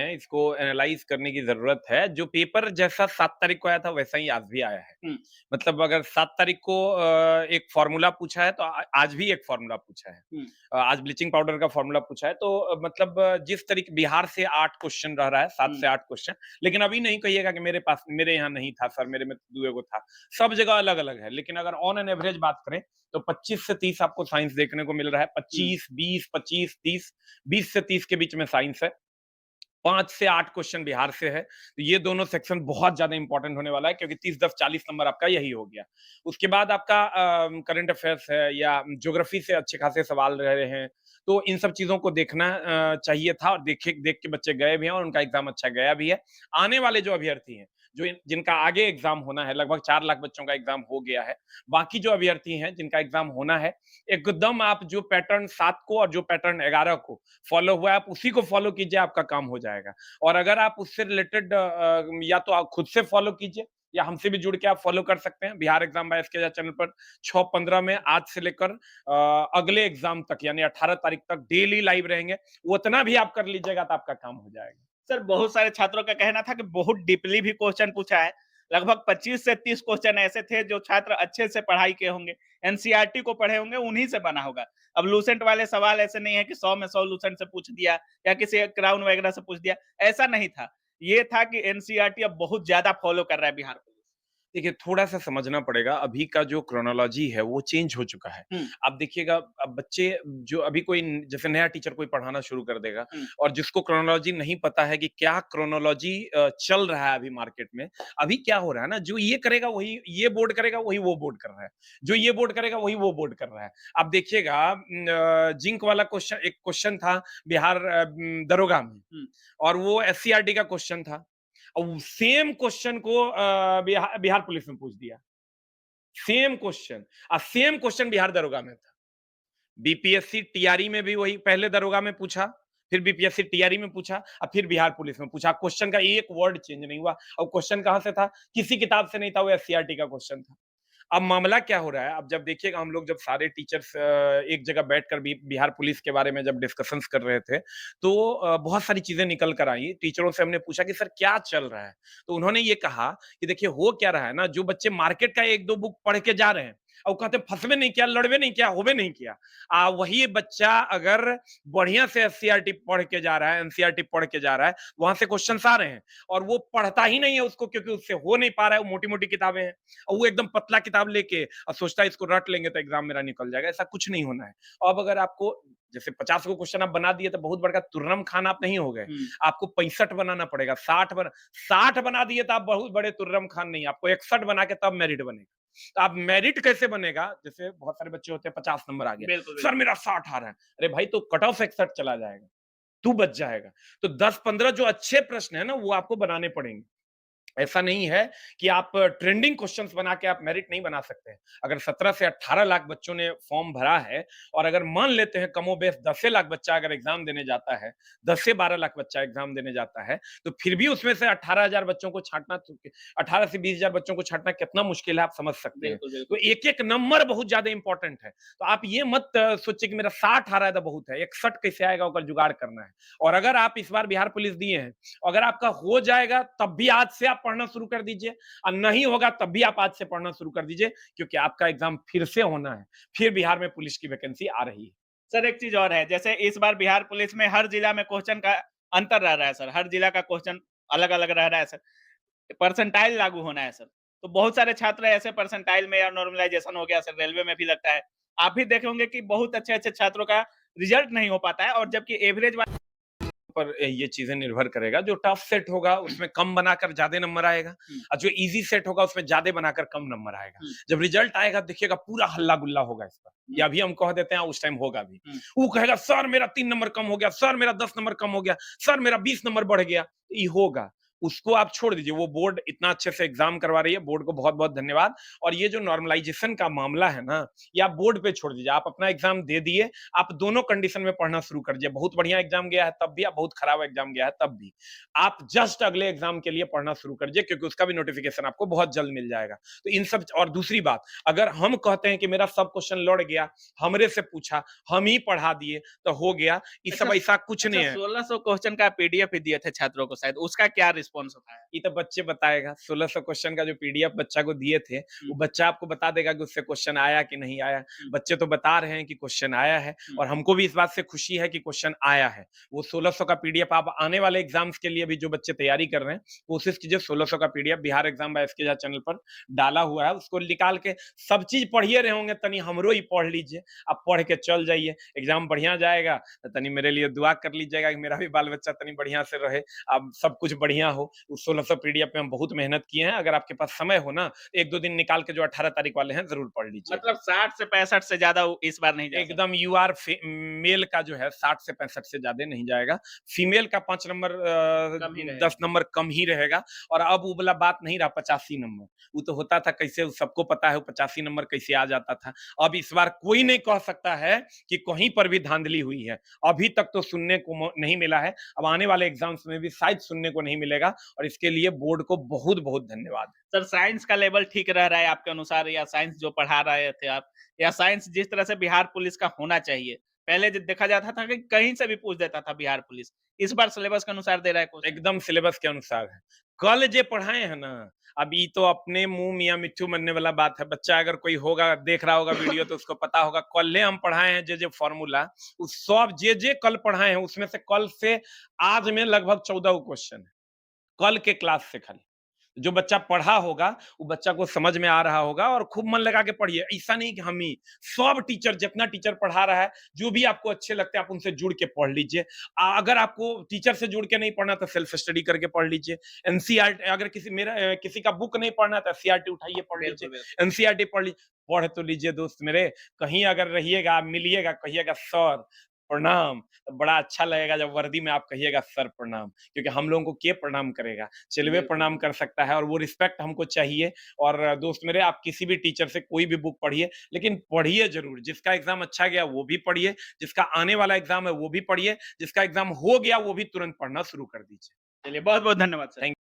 है, इसको एनालाइज़ करने की ज़रूरत है। जो पेपर जैसा 7 तारीख को आया था, वैसा ही आज भी आया है। हुँ, मतलब अगर 7 तारीख को एक फ़ॉर्मूला पूछा है, तो आज भी एक फ़ॉर्मूला पूछा है। हुँ, आज ब्लीचिंग पाउडर का फ़ॉर्मूला पूछा है, तो मतलब जिस तरीके बिहार से 8 क्वेश्चन रह रहा है, 7 हुँ। से 8 क्वेश्चन, लेकिन अभी नहीं कहिएगा कि मेरे यहाँ नहीं था सर, मेरे में तो दुए गो था। सब जगह अलग-अलग है, लेकिन अगर ऑन एन एवरेज बात करें, तो 25 से 30 आपको साइंस देखने को मिल रहा है। हुँ, 25, 20, 25, 30, 20 से 30 के बीच में साइंस है। 5 से 8 क्वेश्चन बिहार से है। तो ये दोनों सेक्शन बहुत ज़्यादा इंपॉर्टेंट होने वाला है, क्योंकि 30, 10, 40 नंबर आपका यही हो गया। उसके बाद आपका करंट अफेयर्स है या ज्योग्राफी से अच्छे खासे सवाल रह रहे हैं। तो इन सब चीज़ों को देखना चाहिए था, और देख के बच्चे गए भी हैं और उनका एग्ज़ाम अच्छा गया भी है। आने वाले जो अभ्यर्थी हैं, जिनका आगे एग्ज़ाम होना है, लगभग 4 लाख बच्चों का एग्ज़ाम हो गया है। बाकी जो अभ्यर्थी हैं, जिनका एग्ज़ाम होना है, एकदम आप जो पैटर्न 7 को और जो पैटर्न 11 को फॉलो हुआ है, आप उसी को फॉलो कीजिए, आपका काम हो जाएगा। और अगर आप उससे रिलेटेड या तो आप खुद से फॉलो कीजिए, या हमसे भी जुड़ के आप फॉलो कर सकते हैं। Bihar exam by SK channel पर 6:15 में आज से लेकर अगले एग्जाम तक, यानी 18 तारीख तक डेली लाइव रहेंगे। उतना भी आप कर लीजिएगा, तो आपका काम हो जाएगा। सर बहुत सारे छात्रों का कहना था कि बहुत डीपली भी क्वेश्चन पूछा है। लगभग 25 से 30 क्वेश्चन ऐसे थे जो छात्र अच्छे से पढ़ाई किए होंगे, एनसीईआरटी को पढ़े होंगे, उन्हीं से बना होगा। अब लूसेंट वाले सवाल ऐसे नहीं है कि 100 में 100 लूसेंट से पूछ दिया या किसी क्राउन वगैरह से पूछ दिया, ऐसा नहीं था। ये था कि एनसीईआरटी अब बहुत ज़्यादा फॉलो कर रहा है बिहार पुलिस। देखिए, थोड़ा-सा समझना पड़ेगा, अभी का जो क्रोनोलॉजी है, वो चेंज हो चुका है। हुँ, आप देखिएगा, अब बच्चे जो अभी कोई जैसे नया टीचर कोई पढ़ाना शुरू कर देगा, हुँ, और जिसको क्रोनोलॉजी नहीं पता है कि क्या क्रोनोलॉजी चल रहा है अभी मार्केट में, अभी क्या हो रहा है ना, जो ये करेगा वही ये बोर्ड करेगा, वही वो बोर्ड कर रहा है। जो ये बोर्ड करेगा, वही वो बोर्ड कर रहा है। आप देखिएगा, जिंक वाला एक क्वेश्चन था बिहार दरोगा में, हुँ, और वो एससीईआरटी का क्वेश्चन था। और सेम क्वेश्चन को बिहार पुलिस में पूछ दिया। Same question, same question Bihar दरोगा में था। बीपीएससी टीआरई में भी वही पहले दरोगा में पूछा, फिर बीपीएससी टीआरई में पूछा, और फिर बिहार पुलिस में पूछा। क्वेश्चन का एक वर्ड चेंज नहीं हुआ। और क्वेश्चन कहां से था? किसी किताब से नहीं था, वो एससीईआरटी का क्वेश्चन था। अब मामला क्या हो रहा है? अब जब देखिएगा, हम लोग जब सारे टीचर्स एक जगह बैठकर बिहार पुलिस के बारे में जब डिस्कशंस कर रहे थे, तो बहुत सारी चीजें निकल कर आई। टीचरों से हमने पूछा कि सर क्या चल रहा है? तो उन्होंने ये कहा कि देखिए, हो क्या रहा है ना, जो बच्चे मार्केट का 1-2 बुक पढ़ के जा रहे हैं, और कहते हैं फंसवे नहीं किया, लड़वे नहीं किया, होबे नहीं किया। वही बच्चा अगर बढ़िया से एससीईआरटी पढ़ के जा रहा है, एनसीईआरटी पढ़ के जा रहा है, वहां से क्वेश्चंस आ रहे हैं, और वो पढ़ता ही नहीं है उसको, क्योंकि उससे हो नहीं पा रहा है, वो मोटी-मोटी किताबें हैं। और वो एकदम पतला किताब लेके और सोचता है इसको रट लेंगे तो एग्जाम मेरा निकल जाएगा। ऐसा कुछ नहीं होना है। अब अगर आपको जैसे 50 को क्वेश्चन आप बना दिए, तो बहुत बड़का तुर्रम खान आप नहीं हो गए। हुँ। आपको 65 बनाना पड़ेगा, 60 बना दिए तो आप बहुत बड़े तुर्रम खान नहीं, आपको 61 बना के तब मेरिट बनेगा। तो आप मेरिट कैसे बनेगा? जैसे बहुत सारे बच्चे होते हैं, 50 नंबर आ गया, बिल्कुल, सर बिल्कुल। मेरा 60 आ रहा है। अरे भाई, तो कट ऑफ 61 चला जाएगा, तू बच जाएगा। तो 10-15 जो अच्छे प्रश्न है ना, वो आपको बनाने पड़ेंगे। ऐसा नहीं है कि आप ट्रेंडिंग क्वेश्चंस बना के आप मेरिट नहीं बना सकते हैं। अगर 17 से 18 लाख बच्चों ने फॉर्म भरा है, और अगर मान लेते हैं कमोबेश 10 से लाख बच्चा अगर एग्जाम देने जाता है, 10 से 12 लाख बच्चा एग्जाम देने जाता है, तो फिर भी उसमें से 18,000 बच्चों को छांटना, 18 से 20,000 बच्चों को छांटना कितना मुश्किल है, आप समझ सकते हैं। बिल्कुल, तो बिल्कुल। एक-एक नंबर बहुत ज्यादा इंपॉर्टेंट है। तो आप ये मत सोचिए कि मेरा 60 आ रहा है तो बहुत है, 61 कैसे आएगा, ओकर जुगाड़ करना है। और अगर आप इस बार बिहार पुलिस दिए हैं, अगर आपका हो जाएगा, तब भी आज से आप पढ़ना शुरू कर दीजिए, और नहीं होगा तब भी आप आज से पढ़ना शुरू कर दीजिए, क्योंकि आपका एग्जाम फिर से होना है। फिर बिहार में पुलिस की वैकेंसी आ रही है। सर एक चीज़ और है, जैसे इस बार बिहार पुलिस में हर जिला में क्वेश्चन का अंतर रह रहा है सर, हर जिला का क्वेश्चन अलग-अलग रह रहा है सर। परसेंटाइल लागू होना है सर। तो बहुत सारे छात्र ऐसे परसेंटाइल में या नॉर्मलाइज़ेशन हो गया सर, रेलवे में भी लगता है। आप भी देखे होंगे कि बहुत अच्छे-अच्छे छात्रों का रिजल्ट नहीं हो पाता है और जबकि एवरेज वाले पर ये चीजें निर्भर करेगा। जो टफ सेट होगा उसमें कम बनाकर ज्यादा नंबर आएगा, हुँ, और जो इजी सेट होगा उसमें ज्यादा बनाकर कम नंबर आएगा। हुँ, जब रिजल्ट आएगा, देखिएगा पूरा हल्ला गुल्ला होगा इस पर। हुँ, या अभी हम कह देते हैं, उस टाइम होगा भी। हुँ, वो कहेगा सर मेरा 3 नंबर कम हो गया, सर मेरा 10 नंबर कम हो गया, सर मेरा 20 नंबर बढ़ गया। ये होगा। उसको आप छोड़ दीजिए। वो बोर्ड इतना अच्छे से एग्जाम करवा रही है, बोर्ड को बहुत बहुत धन्यवाद। और ये जो नॉर्मलाइजेशन का मामला है ना, ये आप बोर्ड पे छोड़ दीजिए। आप अपना एग्जाम दे दिए, आप दोनों कंडीशन में पढ़ना शुरू कर दीजिए। बहुत बढ़िया एग्जाम गया है तब भी, आप बहुत खराब एग्जाम गया है तब भी, आप जस्ट अगले एग्जाम के लिए पढ़ना शुरू कर दीजिए, क्योंकि उसका भी नोटिफिकेशन आपको बहुत जल्द मिल जाएगा। तो इन सब, और दूसरी बात, अगर हम कहते हैं कि मेरा सब क्वेश्चन लड़ गया, हमरे से पूछा, हम ही पढ़ा दिए तो हो गया, ये सब ऐसा कुछ नहीं है। 1600 क्वेश्चन का पीडीएफ भी दिए थे छात्रों को शायद, उसका क्या रिस्पॉन्स होता है? ये तो बच्चे बताएगा। 1600 क्वेश्चन का जो पीडीएफ बच्चा को दिए थे, वो बच्चा आपको बता देगा कि उससे क्वेश्चन आया कि नहीं आया। बच्चे तो बता रहे हैं कि क्वेश्चन आया है, और हमको भी इस बात से खुशी है कि क्वेश्चन आया है। वो 1600 का पीडीएफ आप आने वाले एग्जाम्स के लिए भी जो बच्चे तैयारी कर रहे हैं, कोशिश कीजिए 1600 का PDF Bihar exam by SK Jha channel पर डाला हुआ है, उसको निकाल के सब चीज पढ़िए रहे होंगे, तनी हमरो ही पढ़ लीजिए। आप पढ़ के चल जाइए, एग्जाम बढ़िया जाएगा तो तनी मेरे लिए दुआ कर लीजिएगा कि मेरा भी बाल बच्चा तनी बढ़िया से रहे, अब सब कुछ बढ़िया हो। उस 1600 पीडीएफ पे हम बहुत मेहनत किए हैं। अगर आपके पास समय हो ना, 1-2 दिन निकाल के जो 18 तारीख वाले हैं जरूर पढ़ लीजिए। मतलब 60 से 65 से ज्यादा इस बार नहीं जा सकता। एकदम मेल का जो है 60 से 65 से ज्यादा नहीं जाएगा। फीमेल का 5 नंबर कम ही रहेगा। 10 नंबर कम ही रहेगा। और अब वो वाला बात नहीं रहा 85 नंबर। वो तो होता था कैसे, सबको पता है वो 85 नंबर कैसे आ जाता था। अब इस बार कोई नहीं कह सकता है कि कहीं पर भी धांधली हुई है। अभी तक तो सुनने को नहीं मिला है। अब आने वाले एग्जाम्स में भी शायद सुनने को नहीं मिलेगा, और इसके लिए बोर्ड को बहुत बहुत धन्यवाद। सर साइंस का लेवल ठीक रह रहा है आपके अनुसार, या साइंस जो पढ़ा रहे थे आप, या साइंस जिस तरह से बिहार पुलिस का होना चाहिए? पहले जो देखा जाता था कि कहीं से भी पूछ देता था बिहार पुलिस, इस बार सिलेबस के अनुसार दे रहा है क्वेश्चन? एकदम सिलेबस के अनुसार है। कल जे पढ़ाए हैं ना, अब ये तो अपने मुंह मियाँ मिट्ठू मनने वाला बात है। बच्चा अगर कोई होगा, देख रहा होगा वीडियो, तो उसको पता होगा कल हम पढ़ाए हैं जे फॉर्मूला, उस सब जे कल पढ़ाए हैं उसमें से कल से आज में लगभग 14 क्वेश्चन है, कल के क्लास से खाली। जो बच्चा पढ़ा होगा, वो बच्चा को समझ में आ रहा होगा, और खूब मन लगा के पढ़िए। ऐसा नहीं कि हम ही, सब टीचर, जितना टीचर पढ़ा रहा है, जो भी आपको अच्छे लगते हैं आप उनसे जुड़ के पढ़ लीजिए। अगर आपको टीचर से जुड़ के नहीं पढ़ना तो सेल्फ स्टडी करके पढ़ लीजिए। एनसीईआरटी, अगर किसी का बुक नहीं पढ़ना तो एससीईआरटी उठाइए पढ़ लीजिए। एनसीईआरटी पढ़ तो लीजिए दोस्त मेरे। कहीं अगर रहिएगा, मिलिएगा, कहिएगा सर प्रणाम, तो बड़ा अच्छा लगेगा जब वर्दी में आप कहिएगा सर प्रणाम, क्योंकि हम लोगों को के प्रणाम करेगा, चिलवे प्रणाम कर सकता है, और वो रिस्पेक्ट हमको चाहिए। और दोस्त मेरे, आप किसी भी टीचर से कोई भी बुक पढ़िए, लेकिन पढ़िए जरूर। जिसका एग्जाम अच्छा गया वो भी पढ़िए, जिसका आने वाला एग्जाम है वो भी पढ़िए, जिसका एग्जाम हो गया वो भी तुरंत पढ़ना शुरू कर दीजिए। चलिए बहुत बहुत धन्यवाद सर। थैंक